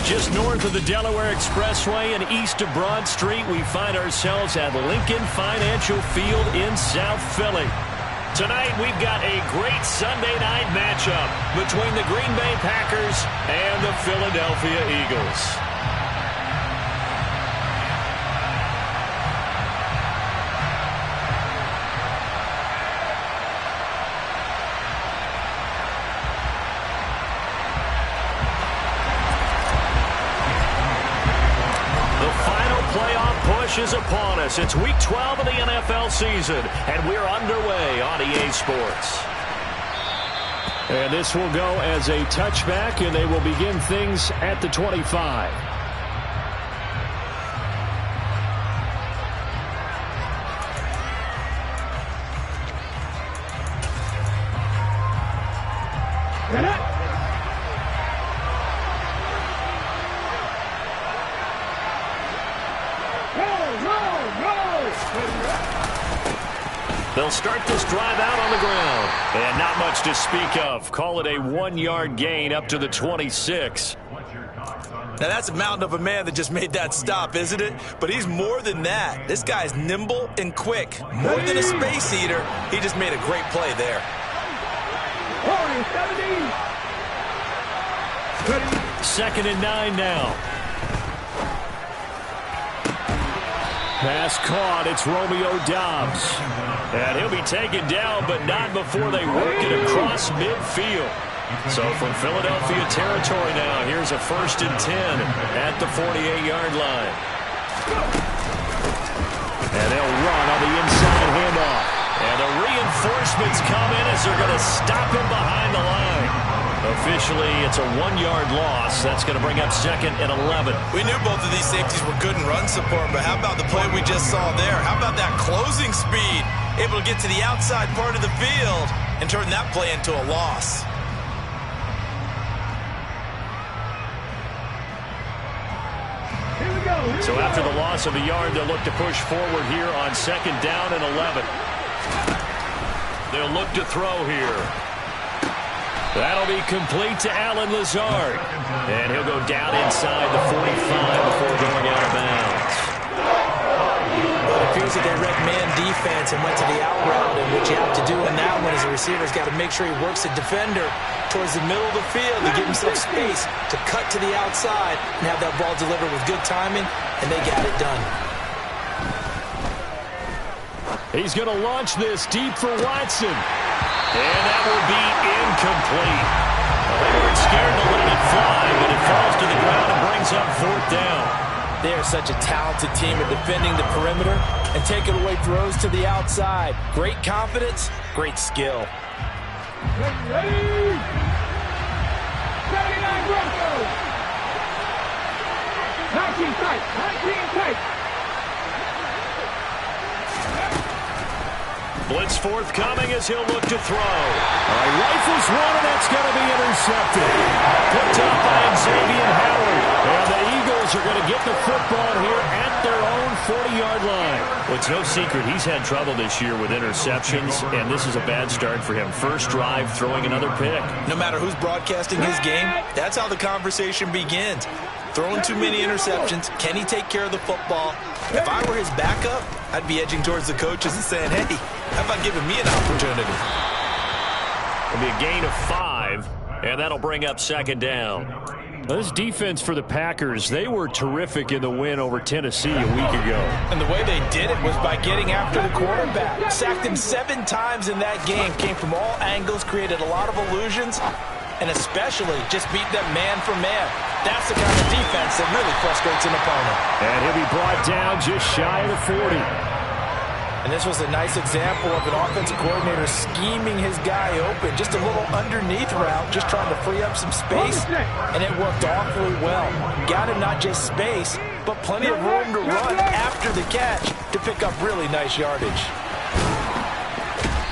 Just north of the Delaware Expressway and east of Broad Street, we find ourselves at Lincoln Financial Field in South Philly. Tonight, we've got a great Sunday night matchup between the Green Bay Packers and the Philadelphia Eagles. Is upon us. It's week 12 of the NFL season, and we're underway on EA Sports. And this will go as a touchback, and they will begin things at the 25. They'll start this drive out on the ground. And not much to speak of. Call it a 1-yard gain up to the 26. Now, that's a mountain of a man that just made that stop, isn't it? But he's more than that. This guy's nimble and quick. More than a space eater. He just made a great play there. 2nd and 9 now. Pass caught. It's Romeo Doubs. And he'll be taken down, but not before they work it across midfield. So from Philadelphia territory now, here's a 1st and 10 at the 48-yard line. And they'll run on the inside handoff. And the reinforcements come in as they're going to stop him behind the line. Officially, it's a 1-yard loss. That's going to bring up 2nd and 11. We knew both of these safeties were good in run support, but how about the play we just saw there? How about that closing speed? Able to get to the outside part of the field and turn that play into a loss. So after the loss of a yard, they'll look to push forward here on 2nd down and 11. They'll look to throw here. That'll be complete to Allen Lazard. And he'll go down inside the 45 before going out of bounds. Well, it appears that they read man defense and went to the out route. And what you have to do in that one is the receiver's got to make sure he works the defender towards the middle of the field to give himself space to cut to the outside and have that ball delivered with good timing, and they got it done. He's going to launch this deep for Watson. And that will be incomplete. Well, they weren't scared to let it fly, but it falls to the ground and brings up 4th down. They are such a talented team at defending the perimeter and taking away throws to the outside. Great confidence, great skill. Ready? 79 Broncos. 19 tight. 19 tight. Blitz forthcoming as he'll look to throw. Rifles one, and that's going to be intercepted. Picked up by Xavier Howard. And the Eagles are going to get the football here at their own 40-yard line. Well, it's no secret he's had trouble this year with interceptions, and this is a bad start for him. First drive, throwing another pick. No matter who's broadcasting his game, that's how the conversation begins. Throwing too many interceptions. Can he take care of the football? If I were his backup, I'd be edging towards the coaches and saying, hey, how about giving me an opportunity? It'll be a gain of 5, and that'll bring up 2nd down. This defense for the Packers, they were terrific in the win over Tennessee a week ago. And the way they did it was by getting after the quarterback. Sacked him 7 times in that game. Came from all angles, created a lot of illusions, and especially just beat them man for man. That's the kind of defense that really frustrates an opponent. And he'll be brought down just shy of the 40. And this was a nice example of an offensive coordinator scheming his guy open. Just a little underneath route, just trying to free up some space, and it worked awfully well. Got him not just space, but plenty of room to run after the catch to pick up really nice yardage.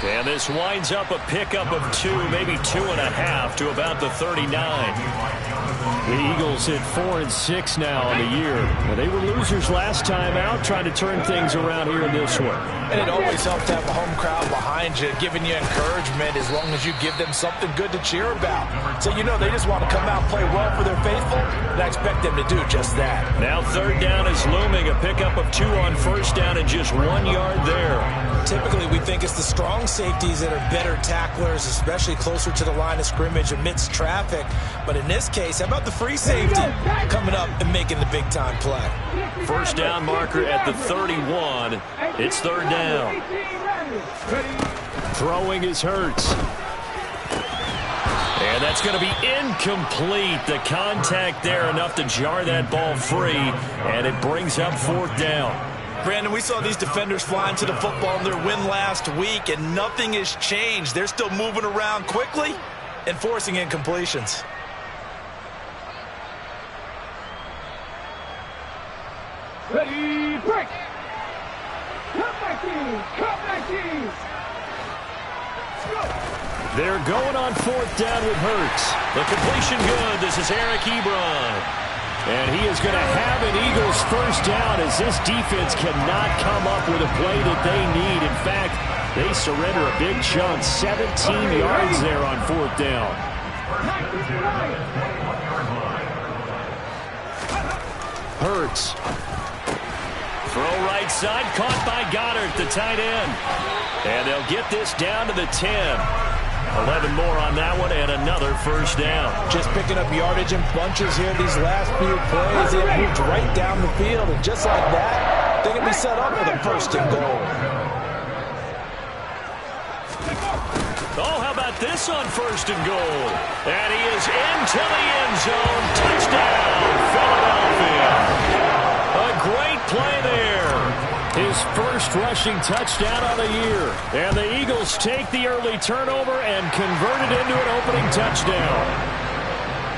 And this winds up a pickup of 2, maybe 2.5 to about the 39. The Eagles hit 4-6 now on the year. Well, they were losers last time out, trying to turn things around here in this one. And it always helps to have a home crowd behind you, giving you encouragement as long as you give them something good to cheer about. So, you know, they just want to come out and play well for their faithful. I expect them to do just that. Now third down is looming. A pickup of 2 on first down and just 1 yard there. Typically, we think it's the strong safeties that are better tacklers, especially closer to the line of scrimmage amidst traffic. But in this case, how about the free safety coming up and making the big-time play? First down marker at the 31. It's third down. Throwing is Hurts. And that's going to be incomplete. The contact there enough to jar that ball free, and it brings up fourth down. Brandon, we saw these defenders flying to the football in their win last week, and nothing has changed. They're still moving around quickly and forcing incompletions. Ready, break! Come back in! Come back in! They're going on fourth down with Hurts. The completion good. This is Eric Ebron. And he is going to have an Eagles first down as this defense cannot come up with a play that they need. In fact, they surrender a big chunk. 17 yards there on fourth down. Hurts. Throw right side. Caught by Goddard, the tight end. And they'll get this down to the 10. 11 more on that one and another first down. Just picking up yardage in bunches here these last few plays. They moved right down the field, and just like that, they can be set up with a first and goal. Oh, how about this on first and goal? And he is into the end zone. Touchdown, Philadelphia. A great play there. His first rushing touchdown of the year. And the Eagles take the early turnover and convert it into an opening touchdown.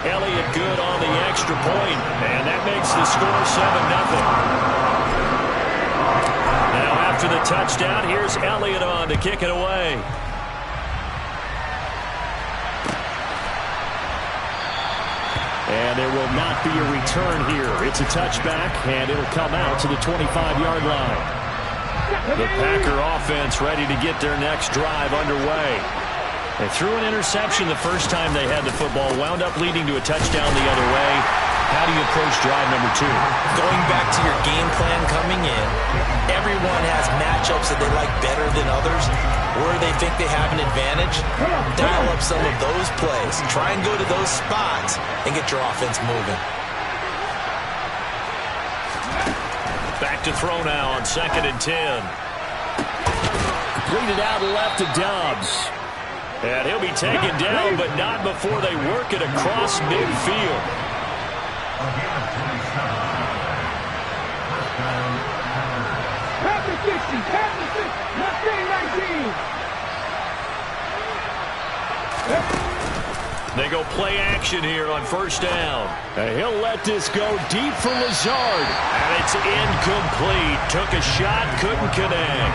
Elliott good on the extra point, and that makes the score 7-0. Now after the touchdown, here's Elliott on to kick it away. And there will not be a return here. It's a touchback, and it'll come out to the 25-yard line. The Packer offense ready to get their next drive underway. They threw an interception the first time they had the football, wound up leading to a touchdown the other way. How do you approach drive number 2? Going back to your game plan coming in, everyone has matchups that they like better than others. Where they think they have an advantage, dial up some of those plays. Try and go to those spots and get your offense moving. Back to throw now on 2nd and 10. Completed out left to Dobbs. And he'll be taken down, but not before they work it across midfield. Pass the 60, pass the 60, not 19. They go play action here on first down. And he'll let this go deep for Lazard. And it's incomplete. Took a shot, couldn't connect.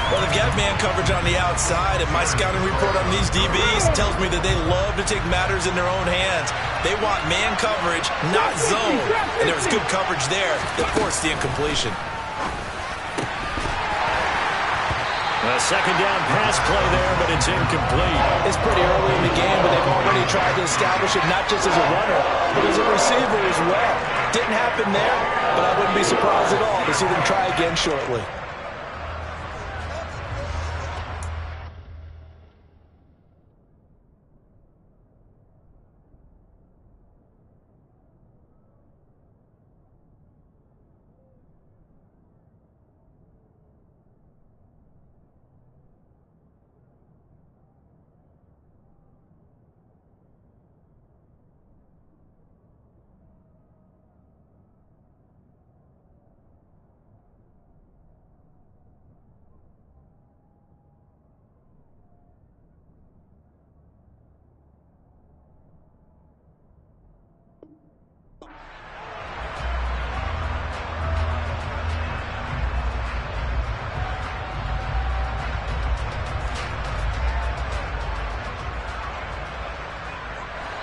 Well, they've got man coverage on the outside, and my scouting report on these DBs tells me that they love to take matters in their own hands. They want man coverage, not zone. And there was good coverage there that forced the incompletion. A second down pass play there, but it's incomplete. It's pretty early in the game, but they've already tried to establish it not just as a runner, but as a receiver as well. Didn't happen there, but I wouldn't be surprised at all to see them try again shortly.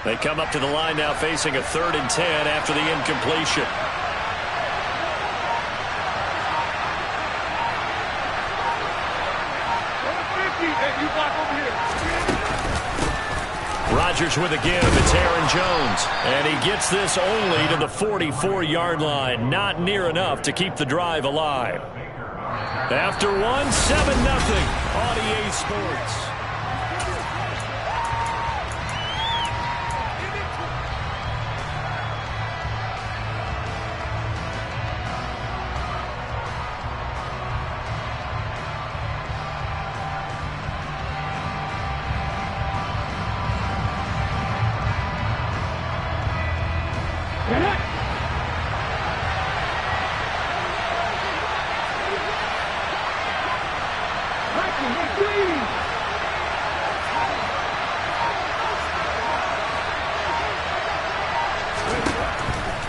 They come up to the line now facing a 3rd and 10 after the incompletion. You block over here. Rodgers Steelers with a give. It's Aaron Jones. And he gets this only to the 44-yard line. Not near enough to keep the drive alive. After one, 7-0 on EA Sports.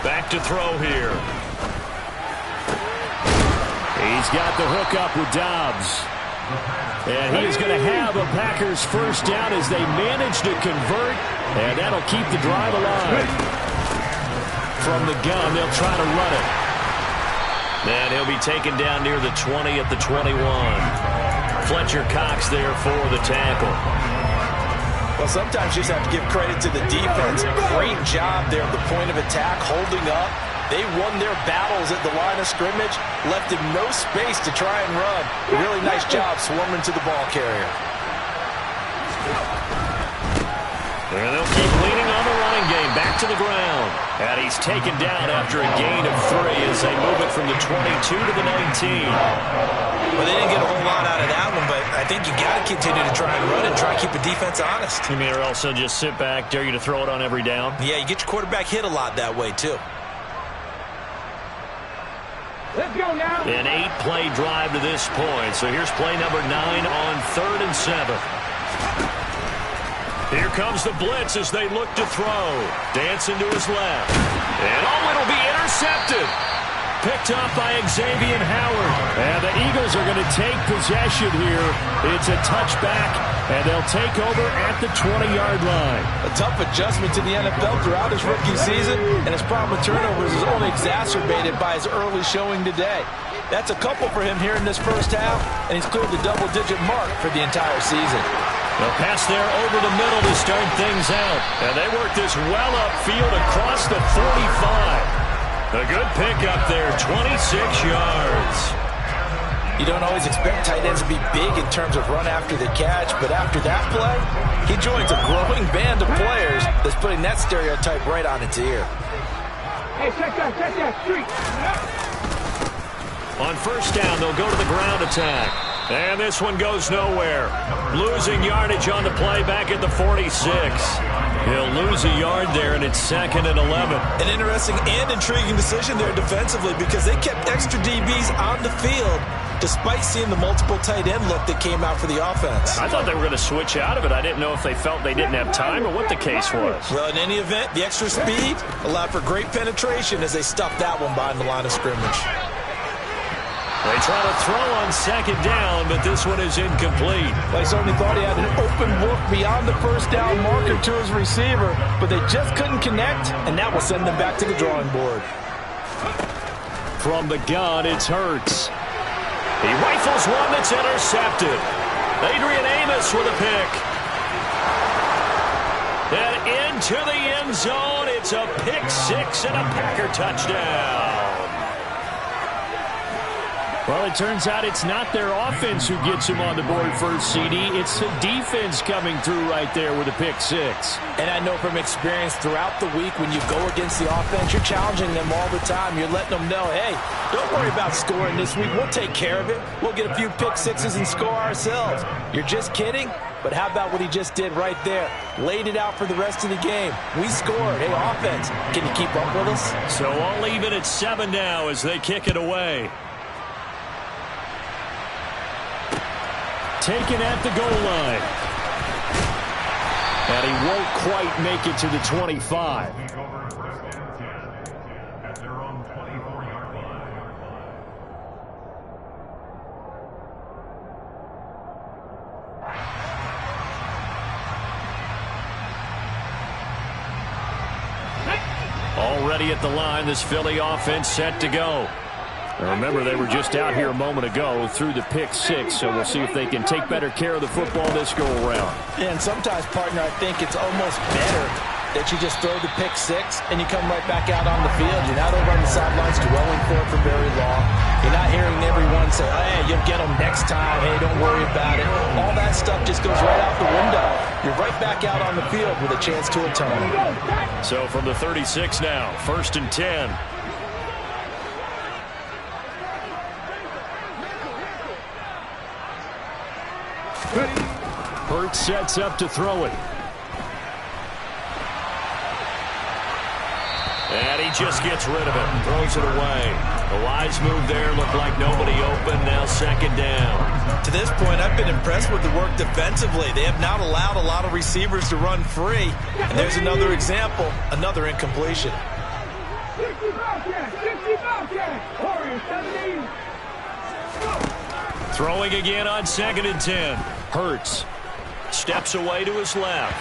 Back to throw here. He's got the hook up with Dobbs. And he is going to have a Packers first down as they manage to convert. And that'll keep the drive alive. From the gun, they'll try to run it. And he'll be taken down near the 20 at the 21. Fletcher Cox there for the tackle. Well, sometimes you just have to give credit to the defense. Great job there at the point of attack, holding up. They won their battles at the line of scrimmage, left him no space to try and run. Really nice job swarming to the ball carrier. And they'll keep leaning on the running game. Back to the ground. And he's taken down after a gain of 3 as they move it from the 22 to the 19. Well, they didn't get a whole lot out of that one, but I think you got to continue to try and run and try and keep the defense honest. You mean, or else they'll just sit back, dare you to throw it on every down? Yeah, you get your quarterback hit a lot that way, too. Let's go now. An 8-play drive to this point. So here's play number 9 on 3rd and 7. Here comes the blitz as they look to throw. Dancing to his left. And it'll be intercepted. Picked up by Xavier Howard. And the Eagles are going to take possession here. It's a touchback, and they'll take over at the 20-yard line. A tough adjustment to the NFL throughout his rookie season, and his problem with turnovers is only exacerbated by his early showing today. That's a couple for him here in this first half, and he's cleared the double-digit mark for the entire season. They'll pass there over the middle to start things out. And they work this well upfield across the 45. A good pickup there, 26 yards. You don't always expect tight ends to be big in terms of run after the catch, but after that play, he joins a growing band of players that's putting that stereotype right on its ear. Hey, check that street. On first down, they'll go to the ground attack. And this one goes nowhere. Losing yardage on the play back at the 46. He'll lose a yard there, and it's 2nd and 11. An interesting and intriguing decision there defensively because they kept extra DBs on the field despite seeing the multiple tight end look that came out for the offense. I thought they were going to switch out of it. I didn't know if they felt they didn't have time or what the case was. Well, in any event, the extra speed allowed for great penetration as they stuffed that one behind the line of scrimmage. They try to throw on 2nd down, but this one is incomplete. Well, he certainly thought he had an open look beyond the first down marker to his receiver, but they just couldn't connect, and that will send them back to the drawing board. From the gun, it's Hurts. He rifles one that's intercepted. Adrian Amos with a pick. And into the end zone, it's a pick 6 and a Packer touchdown. Well, it turns out it's not their offense who gets him on the board first, CD. It's the defense coming through right there with a pick 6. And I know from experience throughout the week when you go against the offense, you're challenging them all the time. You're letting them know, hey, don't worry about scoring this week. We'll take care of it. We'll get a few pick 6s and score ourselves. You're just kidding? But how about what he just did right there? Laid it out for the rest of the game. We scored. Hey, offense, can you keep up with us? So I'll leave it at 7 now as they kick it away. Taken at the goal line. And he won't quite make it to the 25. Already at the line, this Philly offense set to go. Remember, they were just out here a moment ago through the pick six, so we'll see if they can take better care of the football this go-around. Yeah, and sometimes, partner, I think it's almost better that you just throw the pick six and you come right back out on the field. You're not over on the sidelines dwelling for it for very long. You're not hearing everyone say, oh, hey, you'll get them next time. Hey, don't worry about it. All that stuff just goes right out the window. You're right back out on the field with a chance to atone. So from the 36 now, 1st and 10. Hurts sets up to throw it. And he just gets rid of it. Throws it away. A wise move there. Looked like nobody open. Now 2nd down. To this point, I've been impressed with the work defensively. They have not allowed a lot of receivers to run free. And there's another example. Another incompletion. 60 Bobcat! 60 Bobcat! Warriors 17! Throwing again on 2nd and 10. Hurts steps away to his left.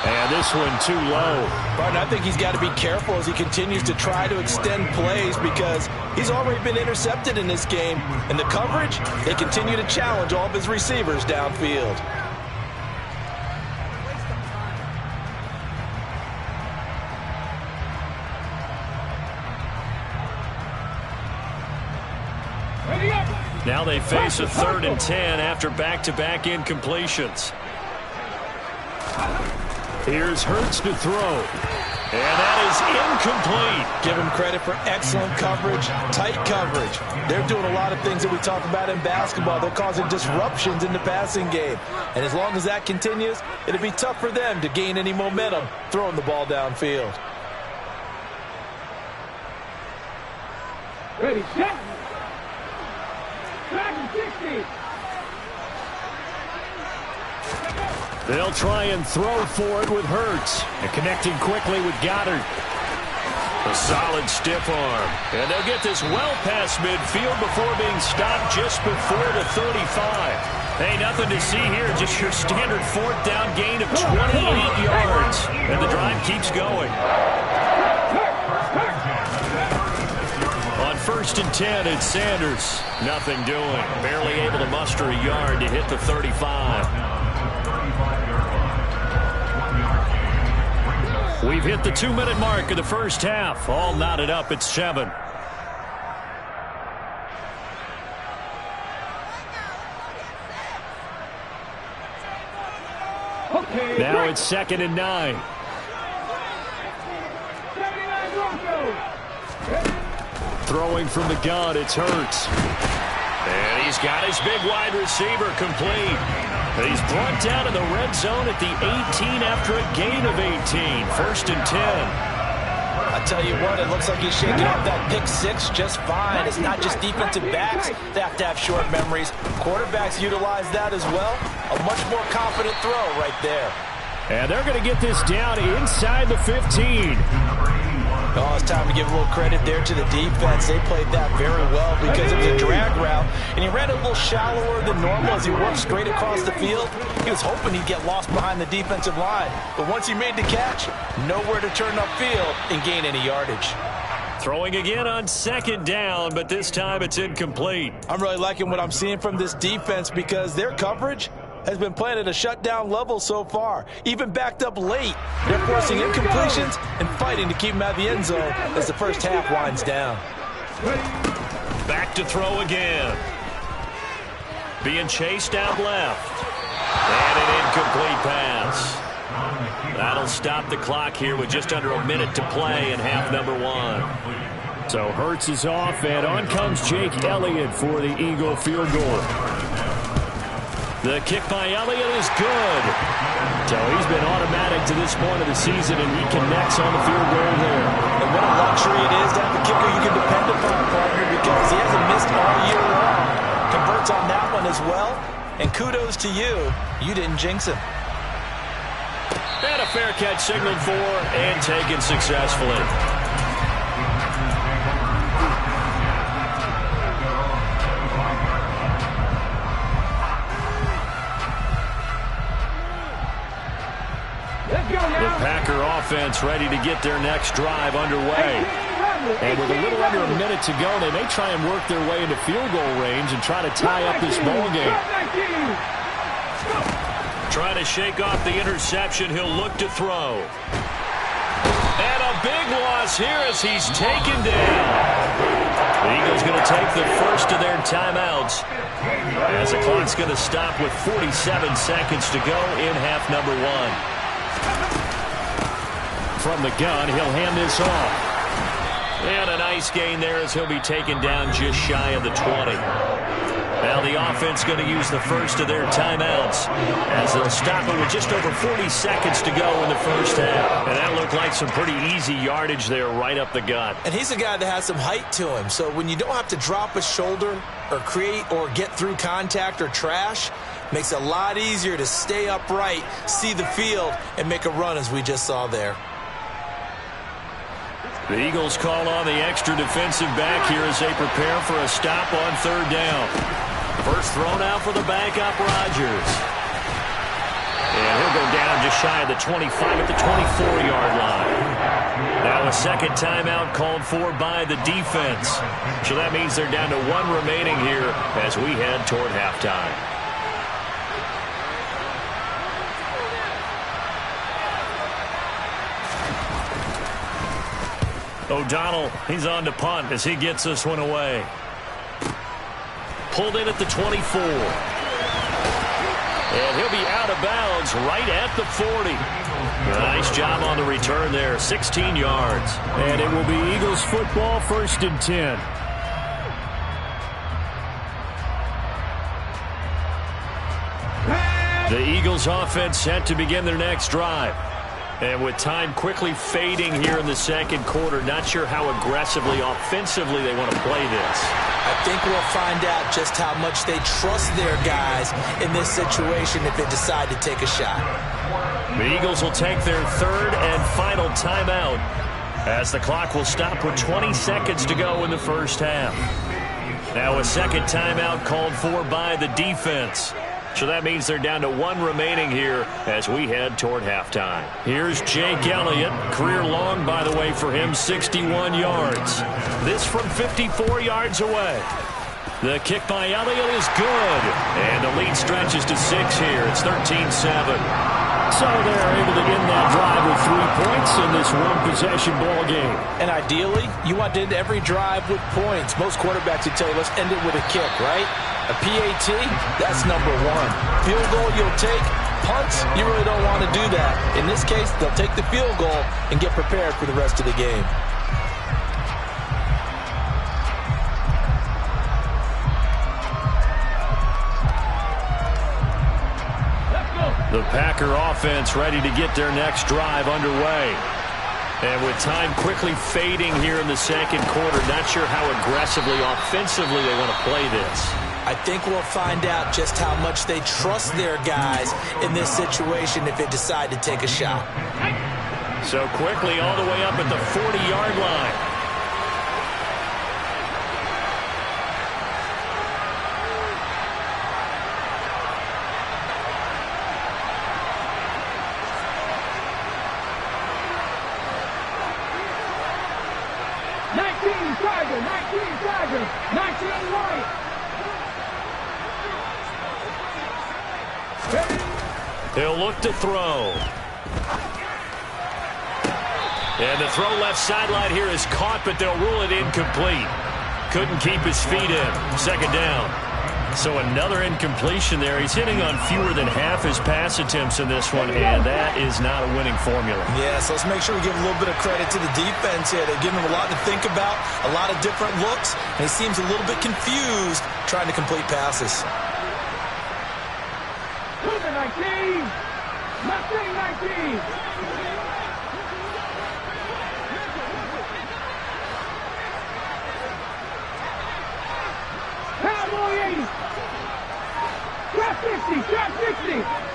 And this one too low. Barton, I think he's got to be careful as he continues to try to extend plays because he's already been intercepted in this game. And the coverage, they continue to challenge all of his receivers downfield. Now they face a 3rd and 10 after back-to-back incompletions. Here's Hurts to throw. And that is incomplete. Give him credit for excellent coverage, tight coverage. They're doing a lot of things that we talk about in basketball. They're causing disruptions in the passing game. And as long as that continues, it'll be tough for them to gain any momentum throwing the ball downfield. Ready, set! 60! They'll try and throw for it with Hurts. And connecting quickly with Goddard. A solid stiff arm. And they'll get this well past midfield before being stopped just before the 35. Hey, nothing to see here. Just your standard 4th down gain of 28 yards. And the drive keeps going. On 1st and 10, it's Sanders. Nothing doing. Barely able to muster a yard to hit the 35. We've hit the 2-minute mark of the first half. All knotted up at 7. Now it's 2nd and 9. Throwing from the gun, it's Hurts. And he's got his big wide receiver complete. He's brought down in the red zone at the 18 after a gain of 18. 1st and 10. I tell you what, it looks like he's shaking off that pick six just fine. It's not just defensive backs. They have to have short memories. Quarterbacks utilize that as well. A much more confident throw right there. And they're going to get this down inside the 15. Oh, it's time to give a little credit there to the defense. They played that very well because it was a drag route, and he ran a little shallower than normal as he worked straight across the field. He was hoping he'd get lost behind the defensive line, but once he made the catch, nowhere to turn upfield and gain any yardage. Throwing again on 2nd down, but this time it's incomplete. I'm really liking what I'm seeing from this defense because their coverage has been playing at a shutdown level so far. Even backed up late, they're forcing incompletions and fighting to keep them out of the end zone as the first half winds down. Back to throw again. Being chased out left. And an incomplete pass. That'll stop the clock here with just under a minute to play in half number 1. So Hurts is off, and on comes Jake Elliott for the Eagle field goal. The kick by Elliott is good. So he's been automatic to this point of the season, and he connects on the field goal there. And what a luxury it is to have a kicker you can depend upon, partner, because he hasn't missed all year long. Converts on that one as well. And kudos to you. You didn't jinx him. And a fair catch signaled for and taken successfully. The Packer offense ready to get their next drive underway. And with a little under a minute to go, they may try and work their way into field goal range and try to tie up this ball game. Trying to shake off the interception. He'll look to throw. And a big loss here as he's taken down. The Eagles going to take the first of their timeouts as the clock's going to stop with 47 seconds to go in half number one. From the gun, he'll hand this off. And a nice gain there as he'll be taken down just shy of the 20. Now the offense going to use the first of their timeouts as they'll stop it with just over 40 seconds to go in the first half. And that looked like some pretty easy yardage there right up the gut. And he's a guy that has some height to him. So when you don't have to drop a shoulder or create or get through contact or trash, makes it a lot easier to stay upright, see the field, and make a run as we just saw there. The Eagles call on the extra defensive back here as they prepare for a stop on third down. First thrown out for the backup, Rodgers. And he'll go down just shy of the 25 at the 24-yard line. Now a second timeout called for by the defense. So that means they're down to one remaining here as we head toward halftime. O'Donnell, he's on to punt as he gets this one away. Pulled in at the 24. And he'll be out of bounds right at the 40. Nice job on the return there, 16 yards. And it will be Eagles football, 1st and 10. The Eagles offense set to begin their next drive. And with time quickly fading here in the second quarter, not sure how aggressively, offensively they want to play this. I think we'll find out just how much they trust their guys in this situation if they decide to take a shot. The Eagles will take their third and final timeout as the clock will stop with 20 seconds to go in the first half. Now a second timeout called for by the defense. So that means they're down to one remaining here as we head toward halftime. Here's Jake Elliott. Career long, by the way, for him, 61 yards. This from 54 yards away. The kick by Elliott is good. And the lead stretches to 6 here. It's 13-7. So they're able to end that drive with 3 points in this one-possession ball game. And ideally, you want to end every drive with points. Most quarterbacks would tell you, let's end it with a kick, right? A PAT, that's number one. Field goal you'll take. Punts, you really don't want to do that. In this case, they'll take the field goal and get prepared for the rest of the game. The Packer offense ready to get their next drive underway. And with time quickly fading here in the second quarter, not sure how aggressively, offensively they want to play this. I think we'll find out just how much they trust their guys in this situation if they decide to take a shot. So quickly all the way up at the 40-yard line. He'll look to throw. And the throw left sideline here is caught, but they'll rule it incomplete. Couldn't keep his feet in. Second down. So another incompletion there. He's hitting on fewer than half his pass attempts in this one, and that is not a winning formula. Yeah, so let's make sure we give a little bit of credit to the defense here. They've given him a lot to think about, a lot of different looks, and he seems a little bit confused trying to complete passes. 19! Mustang 19! Cowboy 80! Drop 60! Drop 60!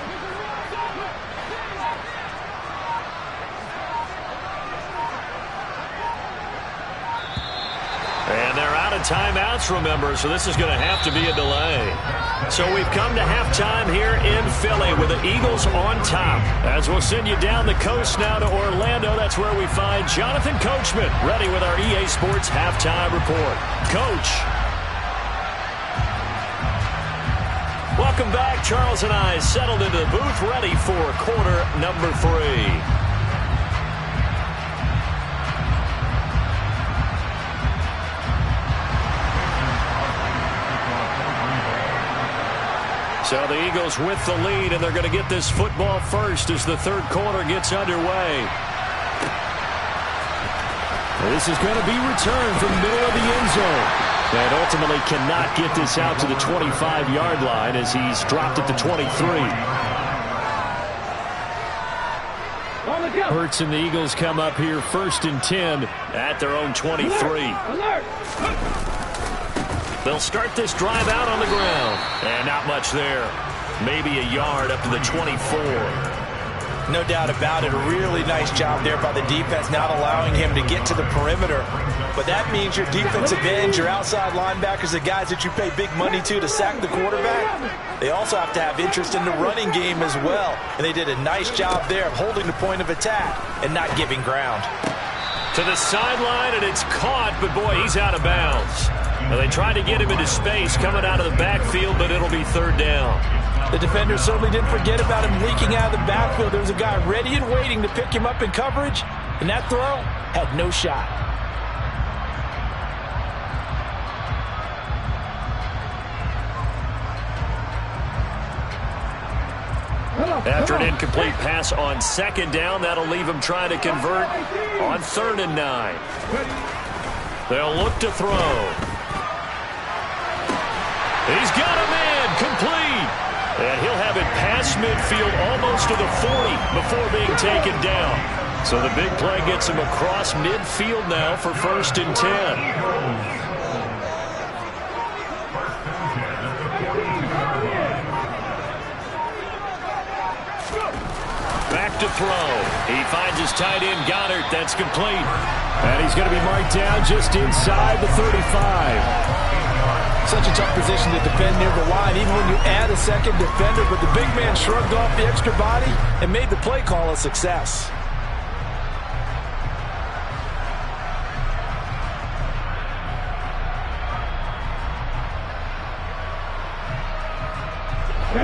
And they're out of timeouts, remember, so this is going to have to be a delay. So we've come to halftime here in Philly with the Eagles on top. As we'll send you down the coast now to Orlando, that's where we find Jonathan Coachman ready with our EA Sports halftime report. Coach. Welcome back. Charles and I settled into the booth ready for quarter number 3. So the Eagles with the lead, and they're going to get this football first as the third quarter gets underway. This is going to be returned from the middle of the end zone. And ultimately cannot get this out to the 25-yard line as he's dropped at the 23. Hurts and the Eagles come up here 1st and 10 at their own 23. They'll start this drive out on the ground. And not much there. Maybe a yard up to the 24. No doubt about it. A really nice job there by the defense, not allowing him to get to the perimeter. But that means your defensive ends, your outside linebackers, the guys that you pay big money to sack the quarterback, they also have to have interest in the running game as well. And they did a nice job there of holding the point of attack and not giving ground. To the sideline, and it's caught, but boy, he's out of bounds. Well, they tried to get him into space coming out of the backfield, but it'll be third down. The defender certainly didn't forget about him leaking out of the backfield. There was a guy ready and waiting to pick him up in coverage, and that throw had no shot. After an incomplete pass on 2nd down, that'll leave him trying to convert on 3rd and 9. They'll look to throw. He's got him in, complete. And he'll have it past midfield almost to the 40 before being taken down. So the big play gets him across midfield now for 1st and 10. Back to throw. He finds his tight end, Goddard. That's complete. And he's going to be marked down just inside the 35. Such a tough position to defend near the line, even when you add a second defender. But the big man shrugged off the extra body and made the play call a success.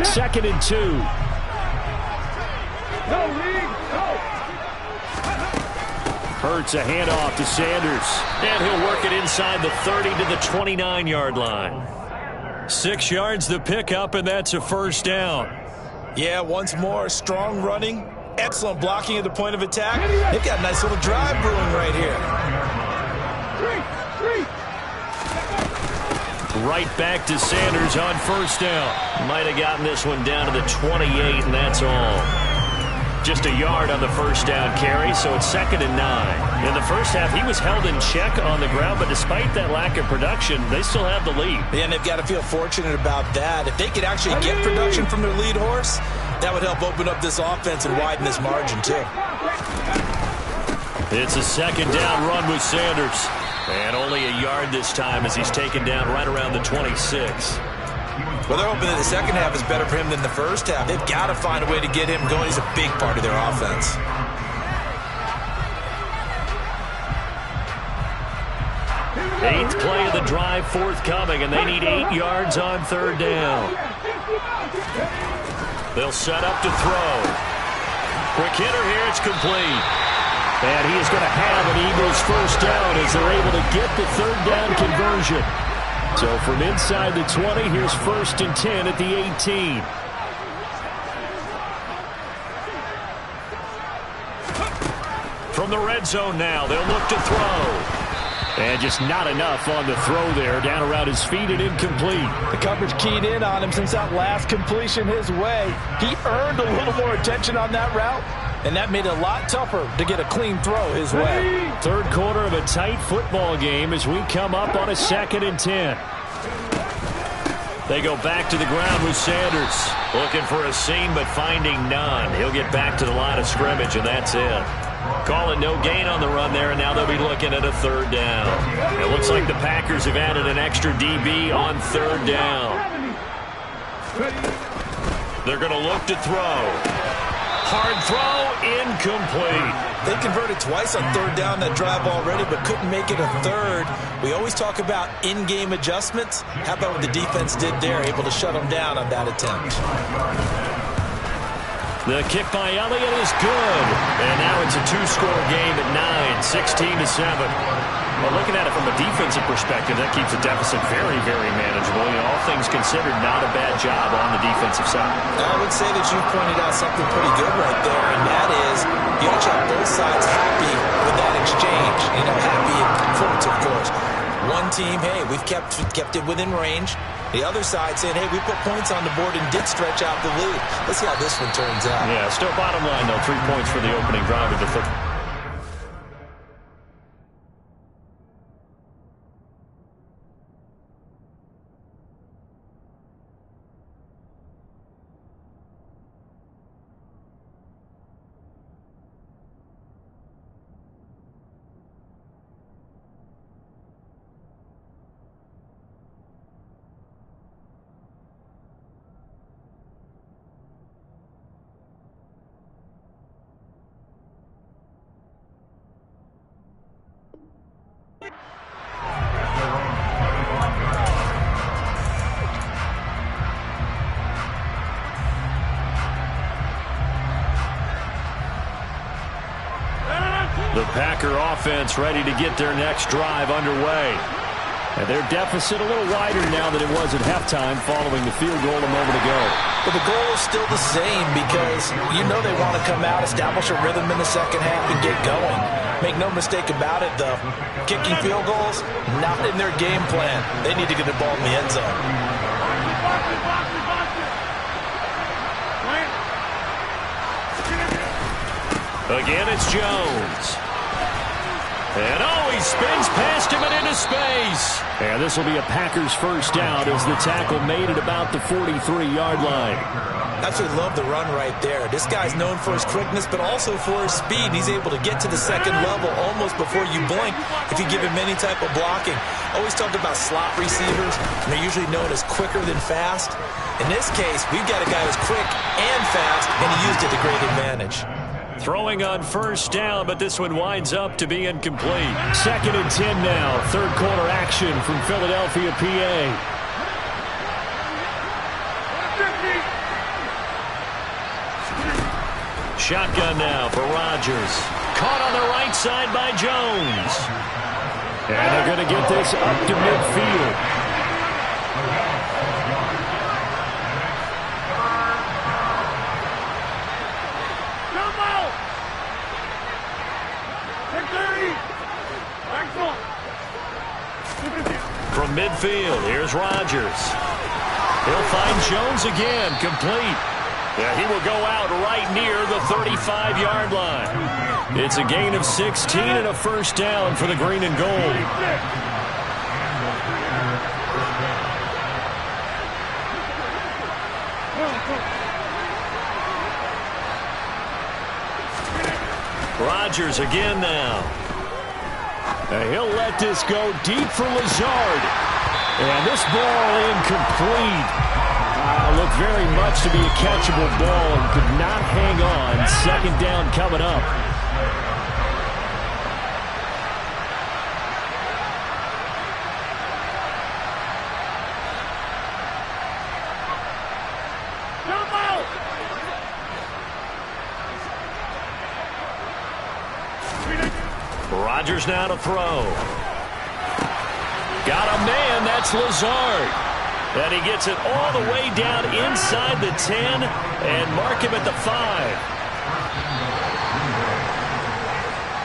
Second and 2. Hurts a handoff to Sanders. And he'll work it inside the 30 to the 29-yard line. 6 yards the pickup, and that's a 1st down. Yeah, once more, strong running, excellent blocking at the point of attack. They've got a nice little drive brewing right here. Right back to Sanders on 1st down. Might have gotten this one down to the 28, and that's all. Just a yard on the 1st down carry, so it's 2nd and 9. In the first half, he was held in check on the ground, but despite that lack of production, they still have the lead. Yeah, and they've got to feel fortunate about that. If they could actually get production from their lead horse, that would help open up this offense and widen this margin, too. It's a 2nd down run with Sanders. And only a yard this time as he's taken down right around the 26. Well, they're hoping that the second half is better for him than the first half. They've got to find a way to get him going. He's a big part of their offense. Eighth play of the drive forthcoming, and they need 8 yards on 3rd down. They'll set up to throw. Quick hitter here, it's complete. And he is going to have an Eagles 1st down as they're able to get the 3rd down conversion. So from inside the 20, here's 1st and 10 at the 18. From the red zone now, they'll look to throw. And just not enough on the throw there. Down around his feet and incomplete. The coverage keyed in on him since that last completion his way. He earned a little more attention on that route, and that made it a lot tougher to get a clean throw his way. 3rd quarter of a tight football game as we come up on a 2nd and 10. They go back to the ground with Sanders. Looking for a seam, but finding none. He'll get back to the line of scrimmage, and that's it. Call it no gain on the run there, and now they'll be looking at a third down. It looks like the Packers have added an extra DB on third down. They're going to look to throw. Hard throw, incomplete. They converted twice on third down that drive already, but couldn't make it a third. We always talk about in-game adjustments. How about what the defense did there, able to shut them down on that attempt? The kick by Elliott is good. And now it's a two-score game at 9, 16-7. Well, looking at it from a defensive perspective, that keeps the deficit very, very manageable. You know, all things considered, not a bad job on the defensive side. I would say that you've pointed out something pretty good right there, and that is you have to have both sides happy with that exchange. You know, happy in quotes, of course. One team, hey, we've kept it within range. The other side saying, hey, we put points on the board and did stretch out the lead. Let's see how this one turns out. Yeah, still bottom line, though, 3 points for the opening drive of the third. The Packer offense ready to get their next drive underway. And their deficit a little wider now than it was at halftime following the field goal a moment ago. But the goal is still the same because you know they want to come out, establish a rhythm in the second half, and get going. Make no mistake about it, though. Kicking field goals, not in their game plan. They need to get the ball in the end zone. Again, it's Jones. And he spins past him and into space. And this will be a Packers first down as the tackle made it about the 43-yard line. I absolutely love the run right there. This guy's known for his quickness, but also for his speed. He's able to get to the second level almost before you blink if you give him any type of blocking. Always talk about slot receivers, and they're usually known as quicker than fast. In this case, we've got a guy who's quick and fast, and he used it to great advantage. Throwing on first down, but this one winds up to be incomplete. 2nd and 10 now. Third quarter action from Philadelphia, PA. Shotgun now for Rodgers. Caught on the right side by Jones. And they're going to get this up to midfield. From midfield, here's Rodgers. He'll find Jones again, complete. Yeah, he will go out right near the 35-yard line. It's a gain of 16 and a first down for the green and gold. Rodgers again now. And he'll let this go deep for Lazard. And this ball incomplete. Looked very much to be a catchable ball and could not hang on. Second down coming up. Rodgers now to throw. Got a man, that's Lazard. And he gets it all the way down inside the 10 and mark him at the 5.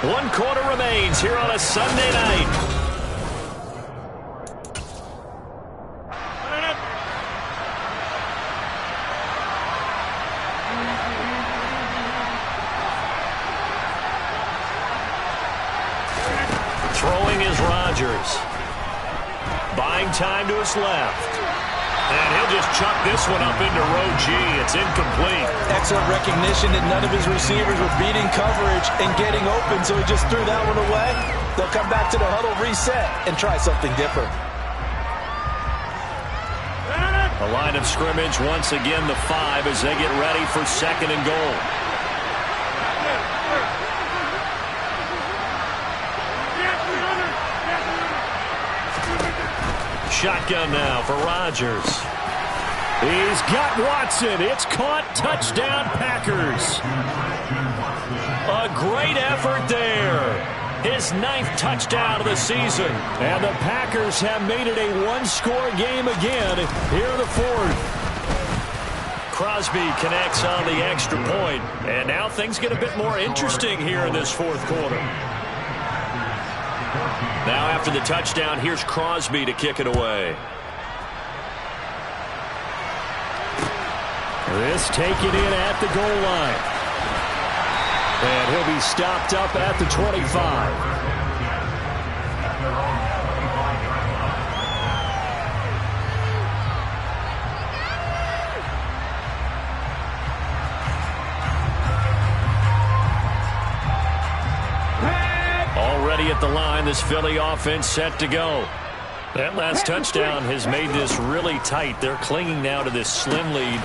1 quarter remains here on a Sunday night. Throwing is Rodgers. Buying time to his left. And he'll just chuck this one up into row G. It's incomplete. Excellent recognition that none of his receivers were beating coverage and getting open, so he just threw that one away. They'll come back to the huddle, reset, and try something different. A line of scrimmage, once again the 5 as they get ready for 2nd and goal. Shotgun now for Rodgers. He's got Watson. It's caught. Touchdown, Packers. A great effort there. His 9th touchdown of the season. And the Packers have made it a one-score game again here in the 4th. Crosby connects on the extra point. And now things get a bit more interesting here in this 4th quarter. Now after the touchdown, here's Crosby to kick it away. This taken in at the goal line. And he'll be stopped up at the 25. Already at the line, this Philly offense set to go. That last touchdown has made this really tight. They're clinging now to this slim lead.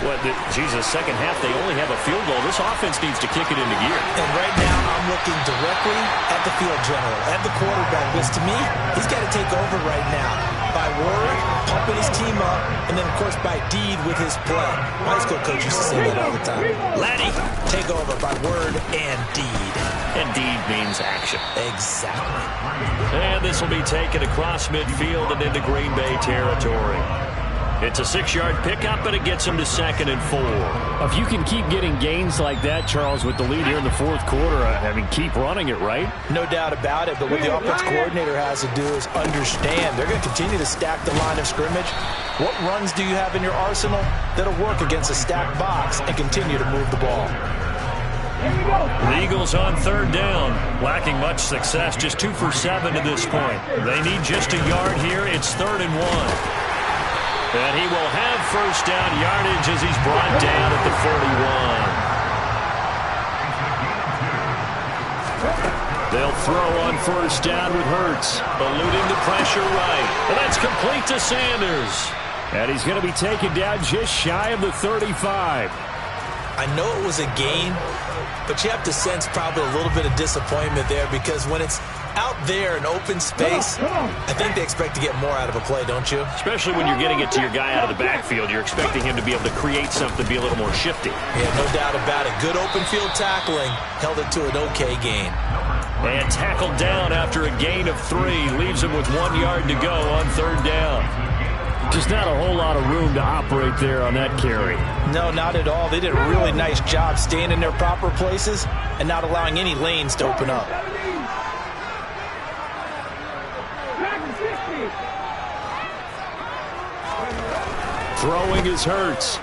Second half, they only have a field goal. This offense needs to kick it into gear. And right now, I'm looking directly at the field general, at the quarterback, because to me, he's got to take over right now. By word, pumping his team up, and then, of course, by deed with his play. My high school coach used to say that all the time. Laddie. Take over by word and deed. And deed means action. Exactly. And this will be taken across midfield and into Green Bay territory. It's a 6-yard pickup, but it gets him to 2nd and 4. If you can keep getting gains like that, Charles, with the lead here in the 4th quarter, I mean, keep running it, right? No doubt about it, but what the offense coordinator has to do is understand. They're going to continue to stack the line of scrimmage. What runs do you have in your arsenal that'll work against a stacked box and continue to move the ball? The Eagles on 3rd down, lacking much success, just 2 for 7 to this point. They need just a yard here. It's 3rd and 1. And he will have first down yardage as he's brought down at the 41. They'll throw on first down with Hurts, eluding the pressure right. And that's complete to Sanders. And he's going to be taken down just shy of the 35. I know it was a gain, but you have to sense probably a little bit of disappointment there because when it's out there in open space, I think they expect to get more out of a play, don't you? Especially when you're getting it to your guy out of the backfield. You're expecting him to be able to create something, be a little more shifty. Yeah, no doubt about it. Good open field tackling held it to an okay gain. And tackled down after a gain of 3. Leaves him with 1 yard to go on 3rd down. Just not a whole lot of room to operate there on that carry. No, not at all. They did a really nice job staying in their proper places and not allowing any lanes to open up. Throwing is Hurts.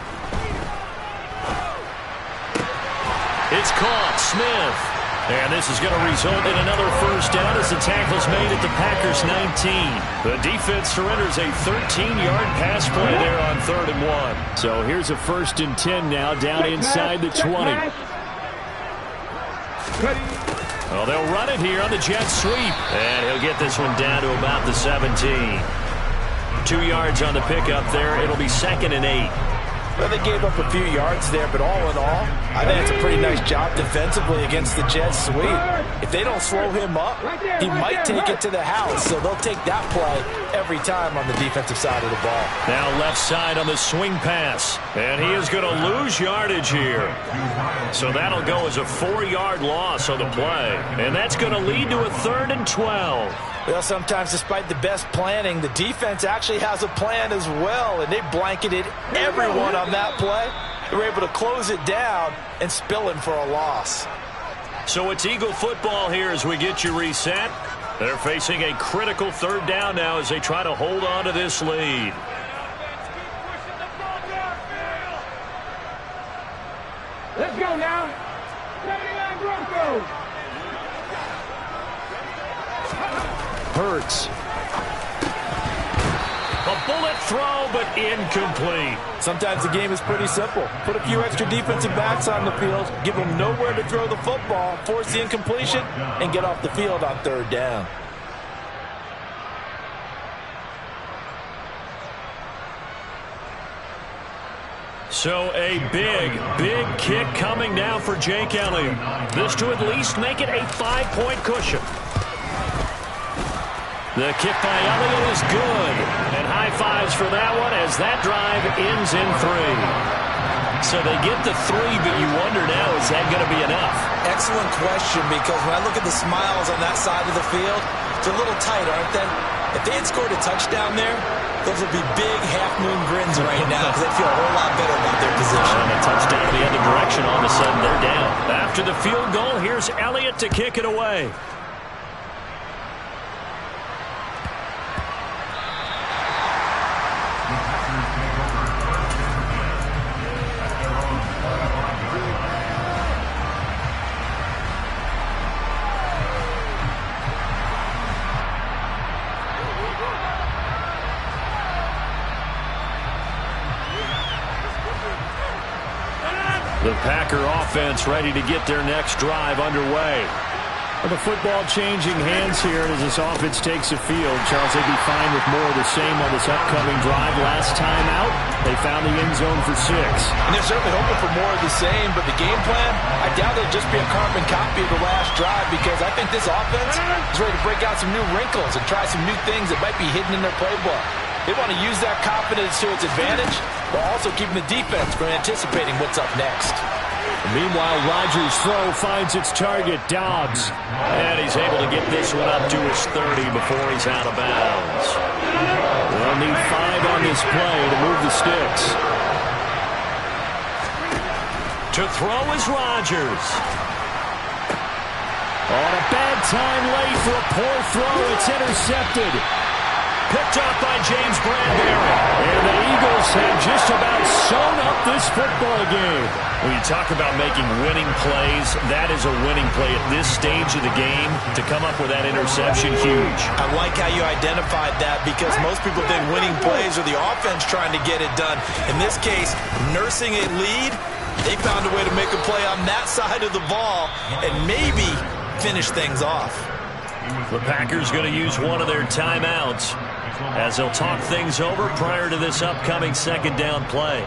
It's caught. Smith. And this is going to result in another first down as the tackle's made at the Packers' 19. The defense surrenders a 13-yard pass play there on 3rd and 1. So here's a 1st and 10 now down inside the 20. Well, they'll run it here on the jet sweep. And he'll get this one down to about the 17. 2 yards on the pickup there. It'll be 2nd and 8. Well, they gave up a few yards there, but all in all, I think it's a pretty nice job defensively against the jet sweep. If they don't slow him up, he might take it to the house, so they'll take that play every time on the defensive side of the ball. Now left side on the swing pass, and he is going to lose yardage here. So that'll go as a 4-yard loss on the play, and that's going to lead to a 3rd and 12. Well, sometimes despite the best planning, the defense actually has a plan as well, and they blanketed everyone on that play. They were able to close it down and spill him for a loss. So it's Eagle football here as we get you reset. They're facing a critical 3rd down now as they try to hold on to this lead. Let's go now. 79 Broncos. Hurts. A bullet throw, but incomplete. Sometimes the game is pretty simple. Put a few extra defensive backs on the field, give them nowhere to throw the football, force the incompletion, and get off the field on third down. So a big kick coming now for Jake Elliott. This to at least make it a 5-point cushion. The kick by Elliott is good. And high fives for that one as that drive ends in 3. So they get the 3, but you wonder now, is that going to be enough? Excellent question, because when I look at the smiles on that side of the field, they're a little tight, aren't they? If they had scored a touchdown there, those would be big half-moon grins right now because they feel a whole lot better about their position. And a touchdown the other direction, all of a sudden they're down. After the field goal, here's Elliott to kick it away. The Packer offense ready to get their next drive underway. Well, the football changing hands here as this offense takes the field. Charles, they'd be fine with more of the same on this upcoming drive. Last time out, they found the end zone for 6. And they're certainly hoping for more of the same, but the game plan, I doubt it'll just be a carbon copy of the last drive because I think this offense is ready to break out some new wrinkles and try some new things that might be hidden in their playbook. They want to use that confidence to its advantage, but also keeping the defense from anticipating what's up next. Meanwhile, Rodgers' throw finds its target, Dobbs. And he's able to get this one up to his 30 before he's out of bounds. They'll need 5 on this play to move the sticks. To throw is Rodgers. On a bad time late for a poor throw. It's intercepted. Picked up by James Bradbury. And the Eagles have just about sewn up this football game. When you talk about making winning plays, that is a winning play at this stage of the game. To come up with that interception, huge. I like how you identified that because most people think winning plays are the offense trying to get it done. In this case, nursing a lead, they found a way to make a play on that side of the ball and maybe finish things off. The Packers going to use one of their timeouts as they'll talk things over prior to this upcoming second down play.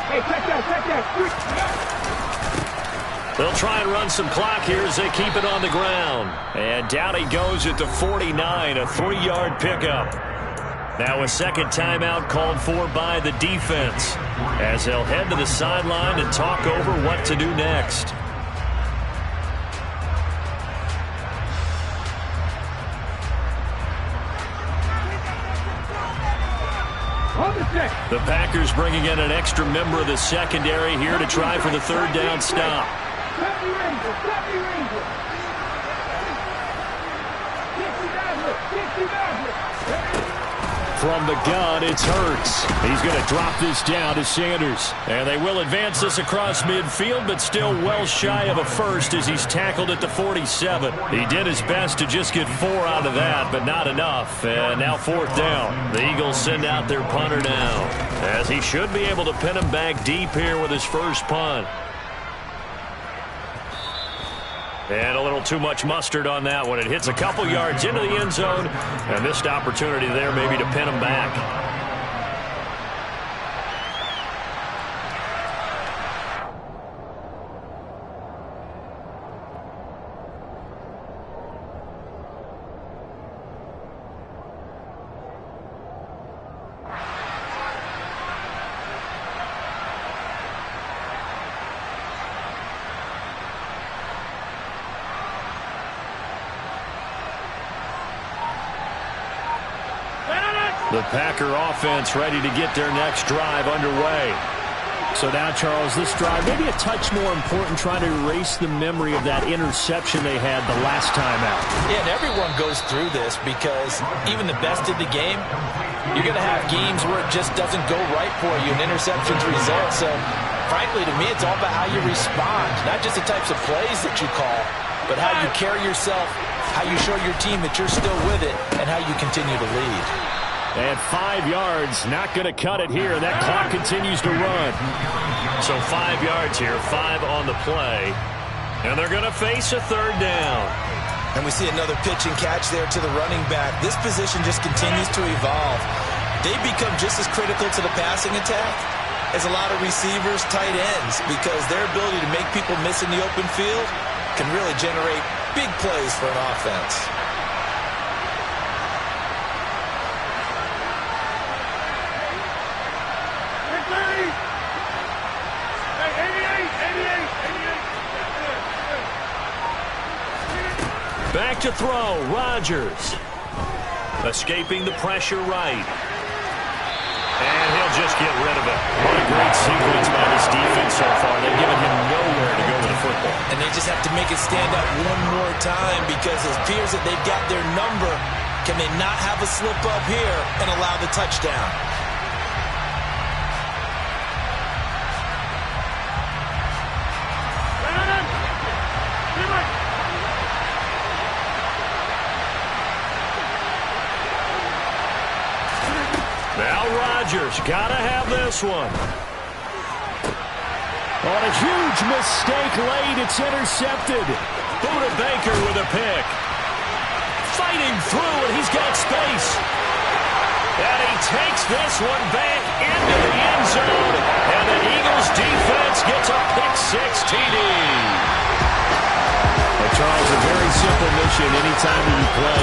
Hey, check that. They'll try and run some clock here as they keep it on the ground. And down he goes at the 49, a 3-yard pickup. Now a second timeout called for by the defense as they'll head to the sideline and talk over what to do next. The Packers bringing in an extra member of the secondary here to try for the third down stop. From the gun, it's Hurts. He's going to drop this down to Sanders. And they will advance this across midfield, but still well shy of a first as he's tackled at the 47. He did his best to just get 4 out of that, but not enough. And now fourth down. The Eagles send out their punter now, as he should be able to pin him back deep here with his first punt. And a little too much mustard on that one. It hits a couple yards into the end zone. A missed opportunity there maybe to pin him back. The Packer offense ready to get their next drive underway. So now, Charles, this drive maybe a touch more important, trying to erase the memory of that interception they had the last time out. Yeah, and everyone goes through this because even the best in the game, you're going to have games where it just doesn't go right for you, and interceptions result. So, frankly, to me, it's all about how you respond, not just the types of plays that you call. but how you carry yourself, how you show your team that you're still with it, and how you continue to lead. And 5 yards, not going to cut it here. That clock continues to run. So 5 yards here, 5 on the play. And they're going to face a third down. And we see another pitch and catch there to the running back. This position just continues to evolve. They become just as critical to the passing attack as a lot of receivers, tight ends, because their ability to make people miss in the open field can really generate big plays for an offense. Back to throw, Rodgers. Escaping the pressure right. And he'll just get rid of it. What a great sequence by this defense so far. They've given him nowhere to go with the football. And they just have to make it stand up one more time because it appears that they've got their number. Can they not have a slip up here and allow the touchdown? Now Rodgers, gotta have this one. On a huge mistake late, it's intercepted. Buda Baker with a pick. Fighting through, and he's got space. And he takes this one back into the end zone. And the Eagles defense gets a pick-6 TD. Well, Charles, a very simple mission anytime you play